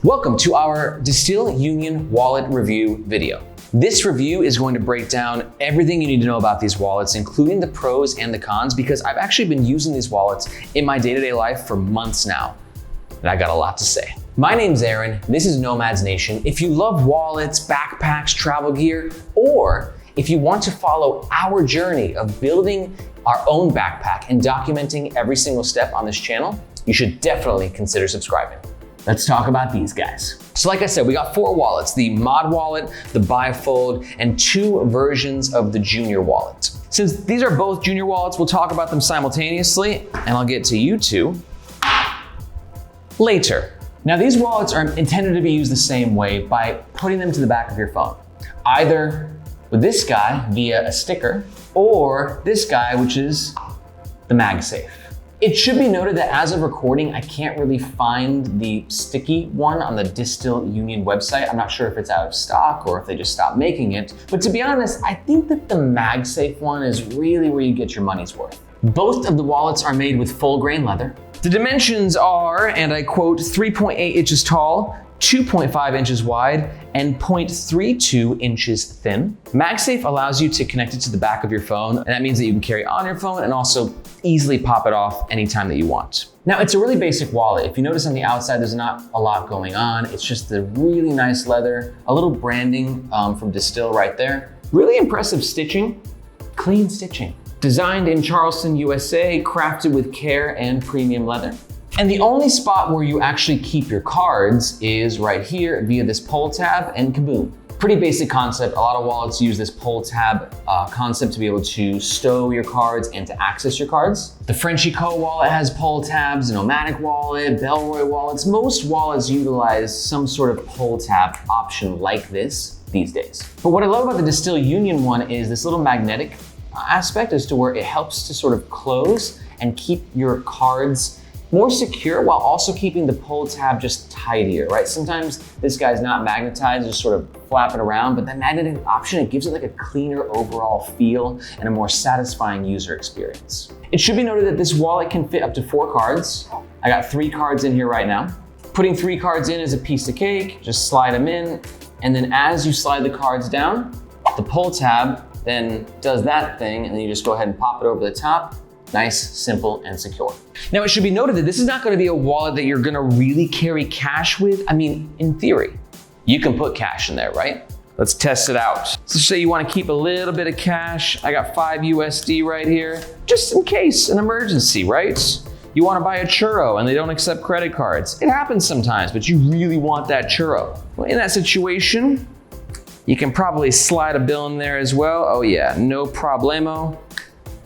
Welcome to our Distil Union Wallet review video. This review is going to break down everything you need to know about these wallets, including the pros and the cons, because I've actually been using these wallets in my day-to-day life for months now, and I got a lot to say. My name's Aaron, this is Nomads Nation. If you love wallets, backpacks, travel gear, or if you want to follow our journey of building our own backpack and documenting every single step on this channel, you should definitely consider subscribing. Let's talk about these guys. So like I said, we got 4 wallets, the Modwallet, the Bifold, and 2 versions of the Junior Wallet. Since these are both Junior Wallets, we'll talk about them simultaneously, and I'll get to you two later. Now these wallets are intended to be used the same way by putting them to the back of your phone. Either with this guy via a sticker, or this guy, which is the MagSafe. It should be noted that as of recording, I can't really find the sticky one on the Distil Union website. I'm not sure if it's out of stock or if they just stopped making it. But to be honest, I think that the MagSafe one is really where you get your money's worth. Both of the wallets are made with full grain leather. The dimensions are, and I quote, 3.8 inches tall, 2.5 inches wide, and 0.32 inches thin. MagSafe allows you to connect it to the back of your phone, and that means that you can carry on your phone and also easily pop it off anytime that you want. Now, it's a really basic wallet. If you notice on the outside, there's not a lot going on. It's just the really nice leather, a little branding from Distil right there. Really impressive stitching, clean stitching. Designed in Charleston, USA, crafted with care and premium leather. And the only spot where you actually keep your cards is right here via this pull tab, and kaboom. Pretty basic concept. A lot of wallets use this pull tab concept to be able to stow your cards and to access your cards. The Frenchy Co wallet has pull tabs, the Nomadic wallet, Bellroy wallets. Most wallets utilize some sort of pull tab option like this these days. But what I love about the Distil Union one is this little magnetic aspect as to where it helps to sort of close and keep your cards more secure while also keeping the pull tab just tidier, right? Sometimes this guy's not magnetized, just sort of flapping around, but the magnetic option, it gives it like a cleaner overall feel and a more satisfying user experience. It should be noted that this wallet can fit up to 4 cards. I got 3 cards in here right now. Putting 3 cards in is a piece of cake, just slide them in, and then as you slide the cards down, the pull tab then does that thing, and then you just go ahead and pop it over the top. Nice, simple, and secure. Now, it should be noted that this is not gonna be a wallet that you're gonna really carry cash with. I mean, in theory, you can put cash in there, right? Let's test it out. So say you wanna keep a little bit of cash. I got 5 USD right here, just in case an emergency, right? You wanna buy a churro and they don't accept credit cards. It happens sometimes, but you really want that churro. Well, in that situation, you can probably slide a bill in there as well. Oh yeah, no problemo,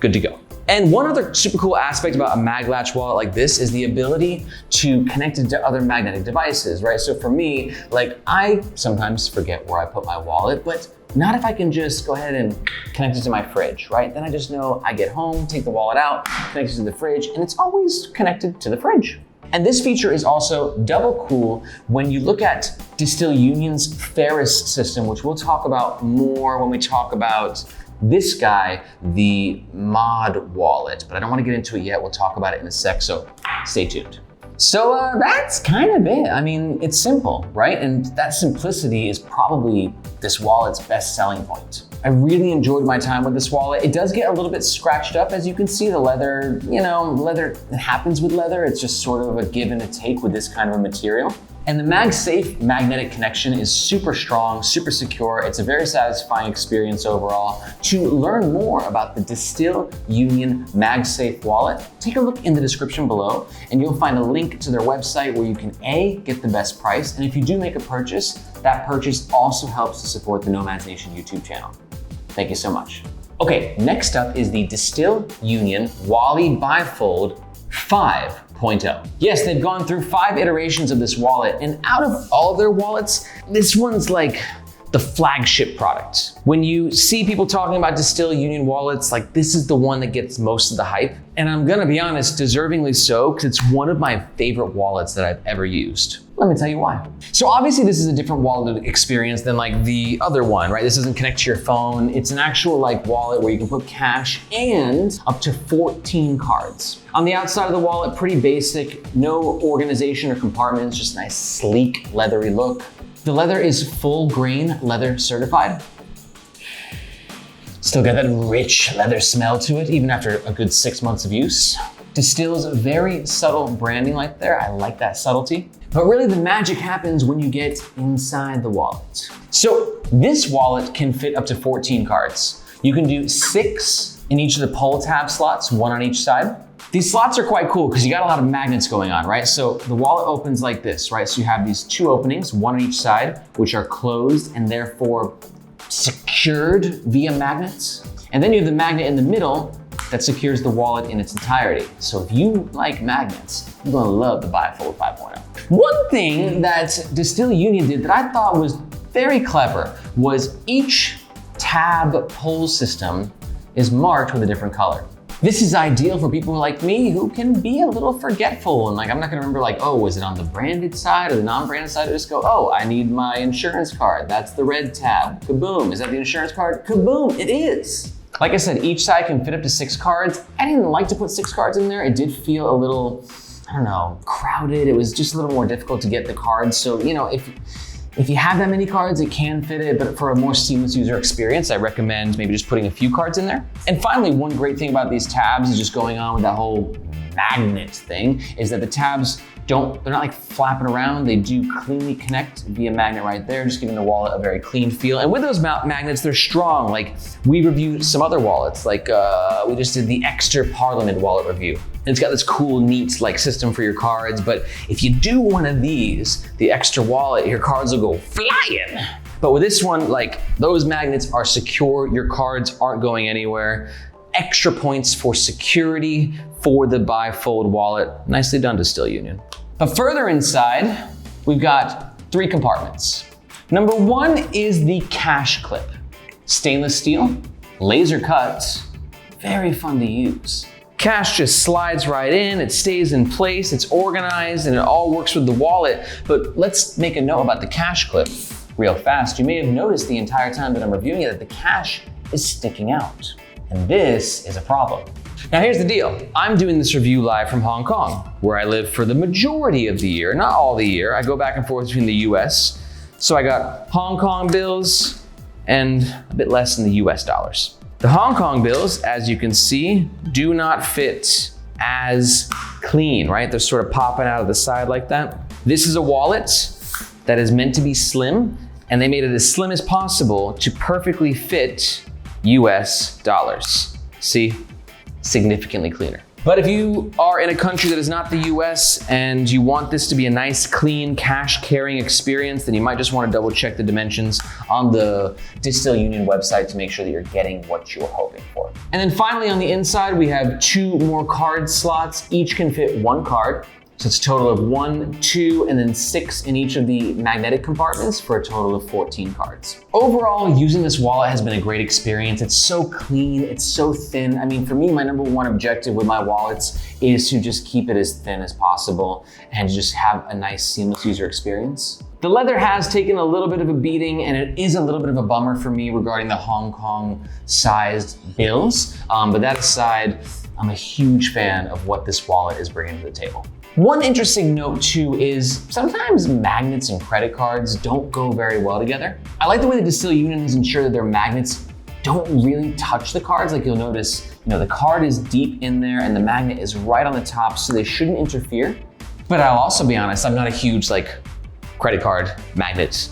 good to go. And one other super cool aspect about a mag latch wallet like this is the ability to connect it to other magnetic devices, right? So for me, like I sometimes forget where I put my wallet, but not if I can just go ahead and connect it to my fridge, right? Then I just know I get home, take the wallet out, connect it to the fridge, and it's always connected to the fridge. And this feature is also double cool when you look at Distil Union's Ferris system, which we'll talk about more when we talk about this guy, the Modwallet, but I don't want to get into it yet. We'll talk about it in a sec, so stay tuned. So that's kind of it. I mean, it's simple, right? And that simplicity is probably this wallet's best selling point. I really enjoyed my time with this wallet. It does get a little bit scratched up, as you can see. The leather, leather, it happens with leather. It's just sort of a give and a take with this kind of a material. And the MagSafe magnetic connection is super strong, super secure. It's a very satisfying experience overall. To learn more about the Distil Union MagSafe wallet, take a look in the description below and you'll find a link to their website where you can A, get the best price, and if you do make a purchase, that purchase also helps to support the Nomads Nation YouTube channel. Thank you so much. Okay, next up is the Distil Union Wally Bifold 5.0. Yes, they've gone through 5 iterations of this wallet, and out of all of their wallets, this one's like the flagship product. When you see people talking about Distil Union wallets, like this is the one that gets most of the hype. And I'm gonna be honest, deservingly so, because it's one of my favorite wallets that I've ever used. Let me tell you why. So obviously this is a different wallet experience than like the other one, right? This doesn't connect to your phone. It's an actual like wallet where you can put cash and up to 14 cards. On the outside of the wallet, pretty basic, no organization or compartments, just nice, sleek, leathery look. The leather is full grain leather certified. Still got that rich leather smell to it, even after a good 6 months of use. Distil's very subtle branding right there. I like that subtlety. But really the magic happens when you get inside the wallet. So this wallet can fit up to 14 cards. You can do 6 in each of the pull tab slots, 1 on each side. These slots are quite cool because you got a lot of magnets going on, right? So the wallet opens like this, right? So you have these 2 openings, 1 on each side, which are closed and therefore secured via magnets. And then you have the magnet in the middle that secures the wallet in its entirety. So if you like magnets, you're gonna love the Bifold 5.0. One thing that Distil Union did that I thought was very clever was each tab pull system is marked with a different color. This is ideal for people like me who can be a little forgetful and like, I'm not gonna remember like, oh, was it on the branded side or the non-branded side? I just go, oh, I need my insurance card. That's the red tab, kaboom. Is that the insurance card? Kaboom, it is. Like I said, each side can fit up to 6 cards. I didn't like to put 6 cards in there. It did feel a little, I don't know, crowded. It was just a little more difficult to get the cards. So, you know, if you have that many cards, it can fit it, but for a more seamless user experience, I recommend maybe just putting a few cards in there. And finally, one great thing about these tabs is just going on with that whole magnet thing, is that the tabs they're not like flapping around. They do cleanly connect via magnet right there, just giving the wallet a very clean feel. And with those magnets, they're strong. Like we reviewed some other wallets, like we just did the Extra Parliament wallet review. And it's got this cool, neat like system for your cards. But if you do one of these, the Extra wallet, your cards will go flying. But with this one, like those magnets are secure. Your cards aren't going anywhere. Extra points for security for the Bifold wallet. Nicely done, Distil Union. But further inside, we've got 3 compartments. Number 1 is the cash clip. Stainless steel, laser cut, very fun to use. Cash just slides right in, it stays in place, it's organized, and it all works with the wallet. But let's make a note about the cash clip real fast. You may have noticed the entire time that I'm reviewing it that the cash is sticking out. And this is a problem. Now here's the deal. I'm doing this review live from Hong Kong, where I live for the majority of the year, not all the year. I go back and forth between the US. So I got Hong Kong bills and a bit less in the US dollars. The Hong Kong bills, as you can see, do not fit as clean, right? They're sort of popping out of the side like that. This is a wallet that is meant to be slim, and they made it as slim as possible to perfectly fit US dollars. See? Significantly cleaner. But if you are in a country that is not the US and you want this to be a nice, clean, cash carrying experience, then you might just want to double check the dimensions on the Distil Union website to make sure that you're getting what you're hoping for. And then finally on the inside, we have 2 more card slots. Each can fit 1 card. So it's a total of 1, 2, and then 6 in each of the magnetic compartments for a total of 14 cards. Overall, using this wallet has been a great experience. It's so clean, it's so thin. I mean, for me, my number 1 objective with my wallets is to just keep it as thin as possible and just have a nice, seamless user experience. The leather has taken a little bit of a beating, and it is a little bit of a bummer for me regarding the Hong Kong sized bills. But that aside, I'm a huge fan of what this wallet is bringing to the table. One interesting note too is sometimes magnets and credit cards don't go very well together. I like the way the Distil Union has ensured that their magnets don't really touch the cards. Like you'll notice, the card is deep in there and the magnet is right on the top, so they shouldn't interfere. But I'll also be honest, I'm not a huge credit card magnet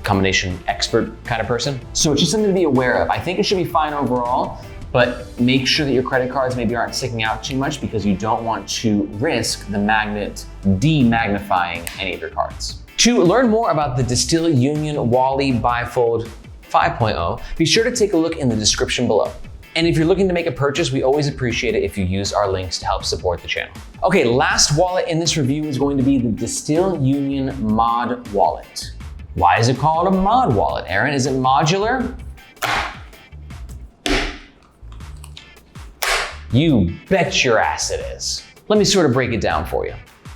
combination expert kind of person. So it's just something to be aware of. I think it should be fine overall, but make sure that your credit cards maybe aren't sticking out too much because you don't want to risk the magnet demagnifying any of your cards. To learn more about the Distil Union Wally Bifold 5.0, be sure to take a look in the description below. And if you're looking to make a purchase, we always appreciate it if you use our links to help support the channel. Okay, last wallet in this review is going to be the Distil Union Modwallet. Why is it called a mod wallet, Aaron? Is it modular? You bet your ass it is. Let me sort of break it down for you.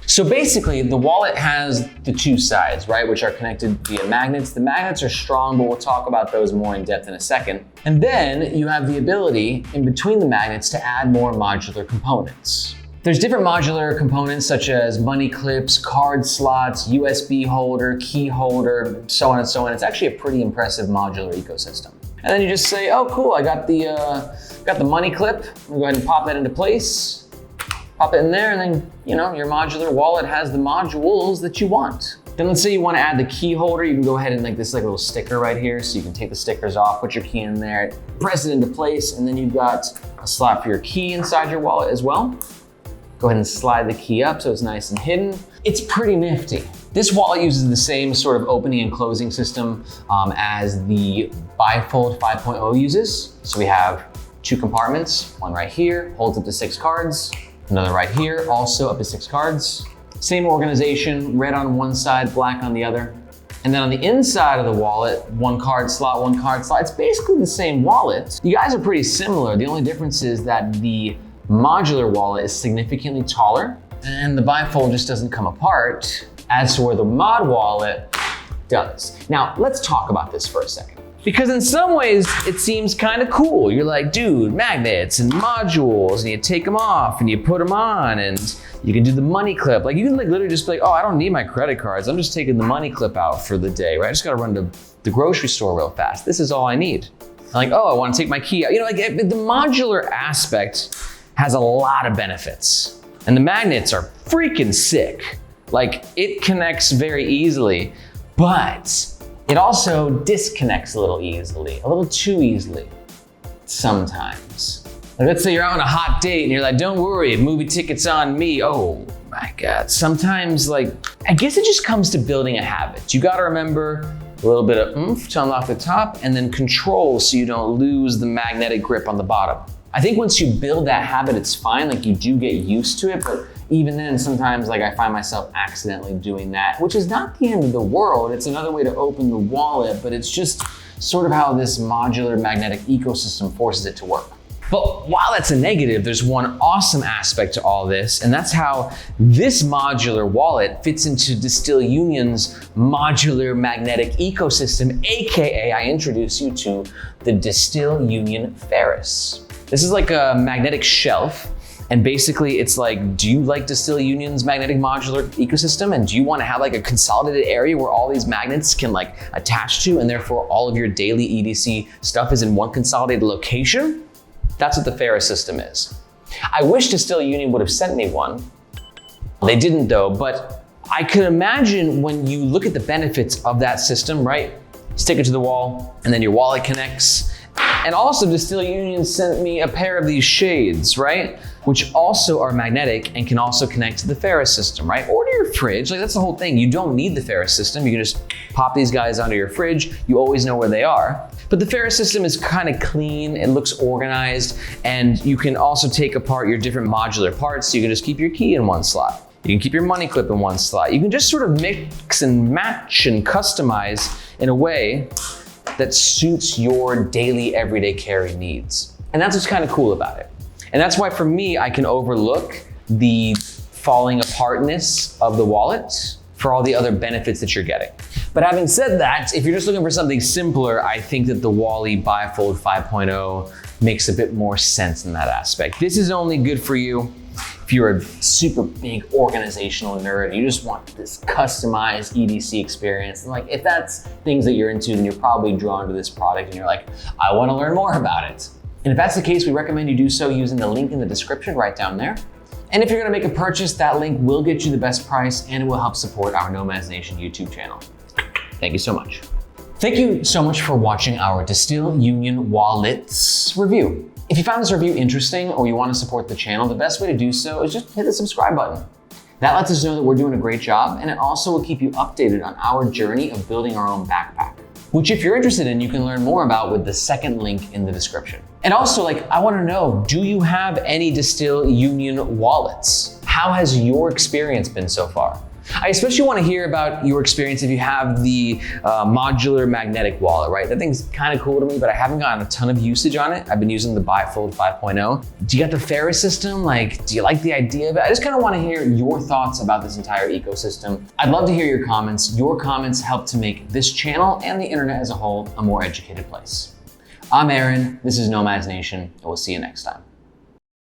So basically, the wallet has the two sides, right, which are connected via magnets. The magnets are strong, but we'll talk about those more in depth in a second. And then you have the ability in between the magnets to add more modular components. There's different modular components such as money clips, card slots, USB holder, key holder, so on and so on. It's actually a pretty impressive modular ecosystem. And then you just say, oh cool, I got the money clip. I'm gonna go ahead and pop that into place. Pop it in there, and then your modular wallet has the modules that you want. Then let's say you want to add the key holder. You can go ahead and this like a little sticker right here, so you can take the stickers off, put your key in there, press it into place, and then you've got a slot for your key inside your wallet as well. Go ahead and slide the key up so it's nice and hidden. It's pretty nifty. This wallet uses the same sort of opening and closing system as the Bifold 5.0 uses. So we have two compartments, one right here, holds up to 6 cards, another right here, also up to 6 cards. Same organization, red on one side, black on the other. And then on the inside of the wallet, 1 card slot, 1 card slot. It's basically the same wallet. You guys are pretty similar. The only difference is that the modular wallet is significantly taller, and the bifold just doesn't come apart as to where the mod wallet does. Now, let's talk about this for a second. Because in some ways, it seems kind of cool. You're like, dude, magnets and modules, and you take them off and you put them on, and you can do the money clip. Like, you can literally just be like, oh, I don't need my credit cards. I'm just taking the money clip out for the day, right? I just gotta run to the grocery store real fast. This is all I need. I'm like, oh, I wanna take my key out. The modular aspect has a lot of benefits. And the magnets are freaking sick. Like, it connects very easily, but it also disconnects a little too easily sometimes. Like, let's say you're out on a hot date and you're like, don't worry, movie ticket's on me. Oh my God. Sometimes, I guess it just comes to building a habit. You gotta remember a little bit of oomph to unlock the top, and then control so you don't lose the magnetic grip on the bottom. I think once you build that habit, it's fine. You do get used to it, but even then, sometimes I find myself accidentally doing that, which is not the end of the world. It's another way to open the wallet, but it's just sort of how this modular magnetic ecosystem forces it to work. But while that's a negative, there's one awesome aspect to all this, and that's how this modular wallet fits into Distil Union's modular magnetic ecosystem, AKA I introduce you to the Distil Union Ferris. This is like a magnetic shelf, and basically it's like, do you like Distil Union's magnetic modular ecosystem, and do you want to have a consolidated area where all these magnets can attach to, and therefore all of your daily EDC stuff is in one consolidated location? That's what the Ferris system is. I wish Distil Union would have sent me one. They didn't though, but I could imagine when you look at the benefits of that system, right? Stick it to the wall, and then your wallet connects. And also Distil Union sent me a pair of these shades, right? Which also are magnetic and can also connect to the Ferris system, right? Or to your fridge, that's the whole thing. You don't need the Ferris system. You can just pop these guys onto your fridge. You always know where they are. But the Ferris system is kind of clean, it looks organized, and you can also take apart your different modular parts. So you can just keep your key in one slot. You can keep your money clip in one slot. You can just sort of mix and match and customize in a way that suits your daily everyday carry needs. And that's what's kind of cool about it. And that's why for me, I can overlook the falling apartness of the wallet for all the other benefits that you're getting. But having said that, if you're just looking for something simpler, I think that the Wally Bifold 5.0 makes a bit more sense in that aspect. This is only good for you if you're a super big organizational nerd, you just want this customized EDC experience. And if that's things that you're into, then you're probably drawn to this product and you're like, I want to learn more about it. And if that's the case, we recommend you do so using the link in the description right down there. And if you're gonna make a purchase, that link will get you the best price and it will help support our Nomads Nation YouTube channel. Thank you so much. Thank you so much for watching our Distil Union Wallets review. If you found this review interesting or you want to support the channel, the best way to do so is just hit the subscribe button. That lets us know that we're doing a great job, and it also will keep you updated on our journey of building our own backpack, which if you're interested in, you can learn more about with the second link in the description. And also, I want to know, do you have any Distil Union wallets? How has your experience been so far? I especially want to hear about your experience if you have the modular magnetic wallet, right? That thing's kind of cool to me, but I haven't gotten a ton of usage on it. I've been using the Bifold 5.0. Do you got the Ferris system? Like, do you like the idea of it? I just kind of want to hear your thoughts about this entire ecosystem. I'd love to hear your comments. Your comments help to make this channel and the internet as a whole a more educated place. I'm Aaron, this is Nomads Nation, and we'll see you next time.